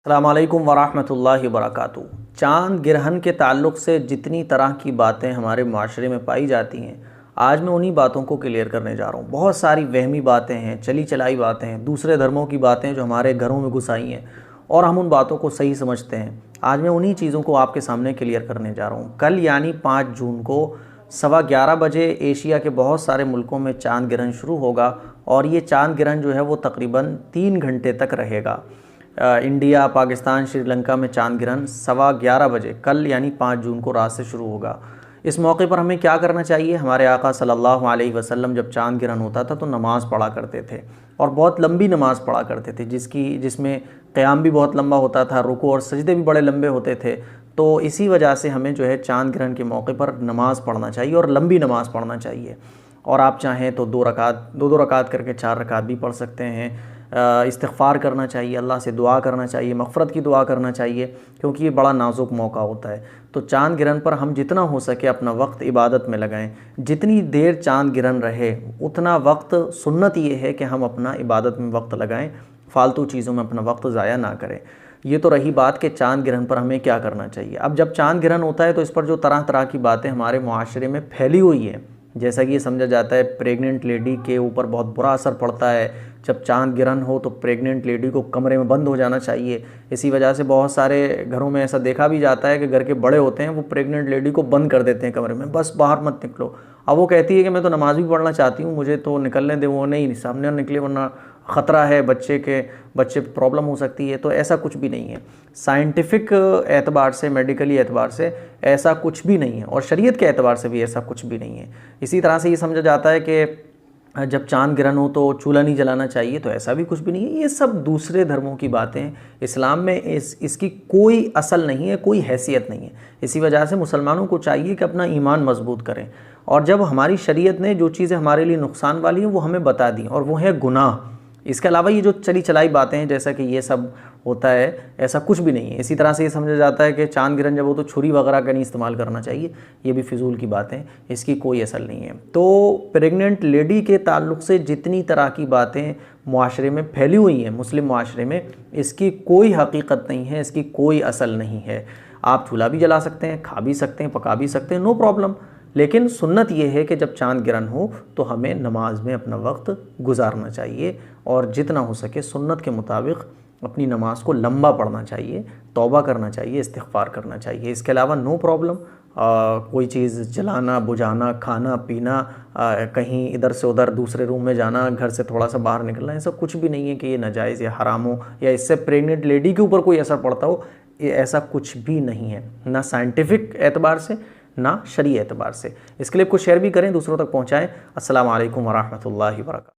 السلام علیکم ورحمۃ اللہ وبرکاتہ۔ چاند گرہن کے تعلق سے جتنی طرح کی باتیں ہمارے معاشرے میں پائی جاتی ہیں، آج میں انہی باتوں کو کلیئر کرنے جا رہا ہوں۔ بہت ساری وہمی باتیں ہیں، چلی چلائی باتیں ہیں، دوسرے دھرموں کی باتیں جو ہمارے گھروں میں گھس آئی ہیں اور ہم ان باتوں کو صحیح سمجھتے ہیں۔ آج میں انہی چیزوں کو آپ کے سامنے کلیئر کرنے جا رہا ہوں۔ کل یعنی 5 جون کو 11:15 بجے ایشیا کے بہت سارے ملکوں میں چاند گرہن شروع ہوگا اور یہ چاند گرہن جو ہے وہ تقریباً 3 گھنٹے تک رہے گا۔ انڈیا، پاکستان، شری لنکا میں چاند گرہن 11:15 بجے کل یعنی 5 جون کو رات سے شروع ہوگا۔ اس موقع پر ہمیں کیا کرنا چاہیے؟ ہمارے آقا صلی اللہ علیہ وسلم جب چاند گرہن ہوتا تھا تو نماز پڑھا کرتے تھے اور بہت لمبی نماز پڑھا کرتے تھے، جس میں قیام بھی بہت لمبا ہوتا تھا، رکوع اور سجدے بھی بڑے لمبے ہوتے تھے۔ تو اسی وجہ سے ہمیں جو ہے چاند گرہن کے موقع پر نماز پڑھنا چاہیے اور لمبی نماز پڑھنا چاہیے۔ اور آپ چاہیں تو 2 رکعت کر کے 4 رکعت بھی پڑھ سکتے ہیں۔ استغفار کرنا چاہیے، اللہ سے دعا کرنا چاہیے، مغفرت کی دعا کرنا چاہیے، کیونکہ یہ بڑا نازک موقع ہوتا ہے۔ تو چاند گرہن پر ہم جتنا ہو سکے اپنا وقت عبادت میں لگائیں۔ جتنی دیر چاند گرہن رہے اتنا وقت، سنت یہ ہے کہ ہم اپنا عبادت میں وقت لگائیں، فالتو چیزوں میں اپنا وقت ضائع نہ کریں۔ یہ تو رہی بات کہ چاند گرہن پر ہمیں کیا کرنا چاہیے۔ اب جب چاند گرہن ہوتا ہے تو اس پر جو طرح طرح کی باتیں ہمارے معاشرے میں پھیلی ہوئی ہیں، جیسا کہ یہ سمجھا جاتا ہے پریگننٹ لیڈی کے اوپر بہت برا اثر پڑتا ہے، جب چاند گرہن ہو تو پریگننٹ لیڈی کو کمرے میں بند ہو جانا چاہیے۔ اسی وجہ سے بہت سارے گھروں میں ایسا دیکھا بھی جاتا ہے کہ گھر کے بڑے ہوتے ہیں وہ پریگننٹ لیڈی کو بند کر دیتے ہیں کمرے میں، بس باہر مت نکلو۔ اب وہ کہتی ہے کہ میں تو نماز بھی پڑھنا چاہتی ہوں، مجھے تو نکلنے دے، وہ نہیں سامنے نہ نکلے ورنہ خطرہ ہے، بچے پرابلم ہو سکتی ہے۔ تو ایسا کچھ بھی نہیں ہے، سائنٹیفک اعتبار سے، میڈیکلی اعتبار سے ایسا کچھ بھی نہیں ہے اور شریعت کے اعتبار سے بھی ایسا کچھ بھی نہیں ہے۔ اسی طرح سے یہ سمجھا جاتا ہے کہ جب چاند گرہن ہو تو چولہا نہیں جلانا چاہیے، تو ایسا بھی کچھ بھی نہیں ہے۔ یہ سب دوسرے دھرموں کی باتیں، اسلام میں اس کی کوئی اصل نہیں ہے، کوئی حیثیت نہیں ہے۔ اسی وجہ سے مسلمانوں کو چاہیے کہ اپنا ایمان مضبوط کریں، اور جب ہماری شریعت نے جو چیزیں ہمارے لیے نقصان والی ہیں وہ ہمیں بتا دیں، اور وہ ہے گناہ۔ اس کے علاوہ یہ جو چلی چلائی باتیں ہیں جیسا کہ یہ سب ہوتا ہے، ایسا کچھ بھی نہیں ہے۔ اسی طرح سے یہ سمجھا جاتا ہے کہ چاند گرہن جب ہو تو چھری وغیرہ کا نہیں استعمال کرنا چاہیے، یہ بھی فضول کی باتیں، اس کی کوئی اصل نہیں ہے۔ تو پریگننٹ لیڈی کے تعلق سے جتنی طرح کی باتیں معاشرے میں پھیلی ہوئی ہیں، مسلم معاشرے میں، اس کی کوئی حقیقت نہیں ہے، اس کی کوئی اصل نہیں ہے۔ آپ چولہا بھی جلا سکتے ہیں، کھا بھی سکتے ہیں، پکا بھی سکتے ہیں، نو پرابلم، لیکن سنت یہ ہے کہ جب چاند گرہن ہو تو ہمیں نماز میں اپنا وقت گزارنا چاہیے اور جتنا ہو سکے سنت کے مطابق اپنی نماز کو لمبا پڑھنا چاہیے، توبہ کرنا چاہیے، استغفار کرنا چاہیے۔ اس کے علاوہ نو پرابلم، کوئی چیز جلانا، بجھانا، کھانا پینا، کہیں ادھر سے ادھر دوسرے روم میں جانا، گھر سے تھوڑا سا باہر نکلنا، ایسا کچھ بھی نہیں ہے کہ یہ ناجائز یا حرام ہو یا اس سے پریگننٹ لیڈی کے اوپر کوئی اثر پڑتا ہو۔ یہ ایسا کچھ بھی نہیں ہے، نہ سائنٹیفک اعتبار سے نہ شرعی اعتبار سے۔ اس کلپ کو شیئر بھی کریں، دوسروں تک پہنچائیں۔ السلام علیکم ورحمۃ اللہ وبرکاتہ۔